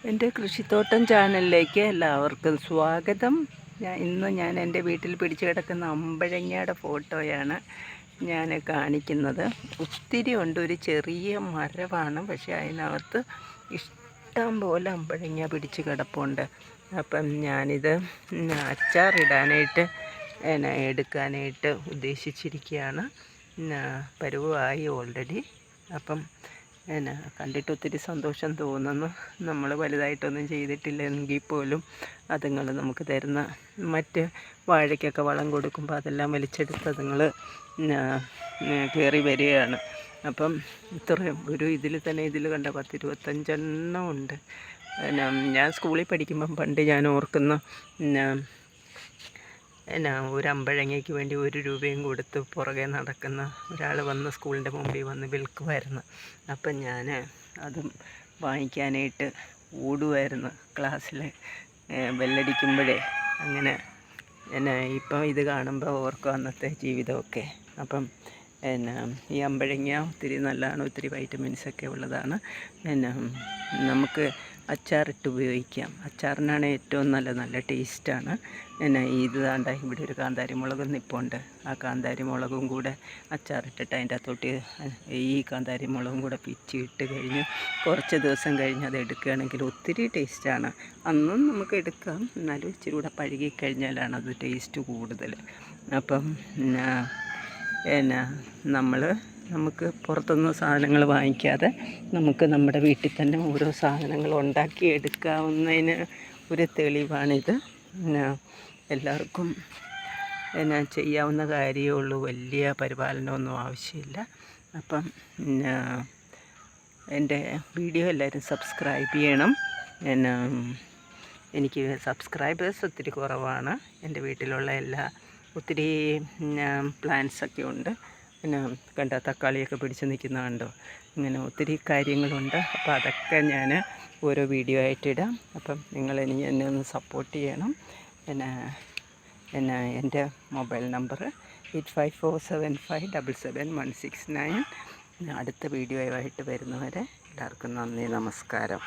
എൻ്റെ കൃഷിത്തോട്ടം ചാനലിലേക്ക് എല്ലാവർക്കും സ്വാഗതം. ഇന്ന് ഞാൻ എൻ്റെ വീട്ടിൽ പിടിച്ചു കിടക്കുന്ന അമ്പഴങ്ങയുടെ ഫോട്ടോയാണ് ഞാൻ കാണിക്കുന്നത്. ഒത്തിരി ഉണ്ട്, ഒരു ചെറിയ മരമാണ്, പക്ഷേ അതിനകത്ത് ഇഷ്ടം പോലെ അമ്പഴങ്ങ പിടിച്ച് കിടപ്പുണ്ട്. അപ്പം ഞാനിത് അച്ചാറിടാനായിട്ട് എടുക്കാനായിട്ട് ഉദ്ദേശിച്ചിരിക്കുകയാണ്. പരുവമായി ഓൾറെഡി. അപ്പം കണ്ടിട്ട് ഒത്തിരി സന്തോഷം തോന്നുന്നു. നമ്മൾ വലുതായിട്ടൊന്നും ചെയ്തിട്ടില്ലെങ്കിൽ പോലും അതുങ്ങൾ നമുക്ക് തരുന്ന മറ്റ് വാഴയ്ക്കൊക്കെ വളം കൊടുക്കുമ്പോൾ അതെല്ലാം വലിച്ചെടുത്ത് അതുങ്ങൾ കയറി വരികയാണ്. അപ്പം ഇത്രയും ഒരു ഇതിൽ തന്നെ കണ്ട 10-25 ഉണ്ട്. ഞാൻ സ്കൂളിൽ പഠിക്കുമ്പം പണ്ട് ഞാൻ ഓർക്കുന്ന ഒരു അമ്പഴങ്ങയ്ക്ക് വേണ്ടി 1 രൂപയും കൊടുത്ത് പുറകെ നടക്കുന്ന ഒരാൾ വന്ന് സ്കൂളിൻ്റെ മുമ്പിൽ വന്ന് വിൽക്കുമായിരുന്നു. അപ്പം ഞാൻ അതും വാങ്ങിക്കാനായിട്ട് ഓടുമായിരുന്നു ക്ലാസ്സിൽ ബെല്ലടിക്കുമ്പോഴേ. അങ്ങനെ ഇപ്പം ഇത് കാണുമ്പോൾ ഓർക്കും അന്നത്തെ ജീവിതമൊക്കെ. അപ്പം ഈ അമ്പഴങ്ങ ഒത്തിരി നല്ലതാണ്, ഒത്തിരി വൈറ്റമിൻസൊക്കെ ഉള്ളതാണ്. നമുക്ക് അച്ചാറിട്ട് ഉപയോഗിക്കാം. അച്ചാറിനാണ് ഏറ്റവും നല്ല ടേസ്റ്റാണ്. ഇത് വേണ്ട, ഇവിടെ ഒരു കാന്താരി മുളക് നിൽപ്പുണ്ട്. ആ കാന്താരി മുളകും കൂടെ അച്ചാറിട്ടിട്ട് അതിൻ്റെ അകത്തോട്ട് ഈ കാന്താരി മുളകും കൂടെ പിച്ചിട്ട് കഴിഞ്ഞ് കുറച്ച് ദിവസം കഴിഞ്ഞ് അത് എടുക്കുകയാണെങ്കിൽ ഒത്തിരി ടേസ്റ്റാണ്. അന്നും നമുക്ക് എടുക്കാം, എന്നാലും ഇച്ചിരി കൂടെ പഴകിക്കഴിഞ്ഞാലാണ് അത് ടേസ്റ്റ് കൂടുതൽ. അപ്പം നമുക്ക് പുറത്തുനിന്ന് സാധനങ്ങൾ വാങ്ങിക്കാതെ നമുക്ക് നമ്മുടെ വീട്ടിൽ തന്നെ ഓരോ സാധനങ്ങൾ ഉണ്ടാക്കി എടുക്കാവുന്നതിന് ഒരു തെളിവാണിത്. എല്ലാവർക്കും ചെയ്യാവുന്ന കാര്യമേ ഉള്ളൂ, വലിയ പരിപാലനമൊന്നും ആവശ്യമില്ല. അപ്പം എൻ്റെ വീഡിയോ എല്ലാവരും സബ്സ്ക്രൈബ് ചെയ്യണം. എനിക്ക് സബ്സ്ക്രൈബേഴ്സ് ഒത്തിരി കുറവാണ്. എൻ്റെ വീട്ടിലുള്ള ഒത്തിരി പ്ലാന്റ്സൊക്കെ ഉണ്ട്. കണ്ട തക്കാളിയൊക്കെ പിടിച്ച് നിൽക്കുന്ന കണ്ടോ. ഇങ്ങനെ ഒത്തിരി കാര്യങ്ങളുണ്ട്. അപ്പോൾ അതൊക്കെ ഞാൻ ഓരോ വീഡിയോ ആയിട്ടിടാം. അപ്പം എന്നെ ഒന്ന് സപ്പോർട്ട് ചെയ്യണം. എൻ്റെ മൊബൈൽ നമ്പർ 8547577169. അടുത്ത വീഡിയോ ആയിട്ട് വരുന്നവരെ എല്ലാവർക്കും നന്ദി, നമസ്കാരം.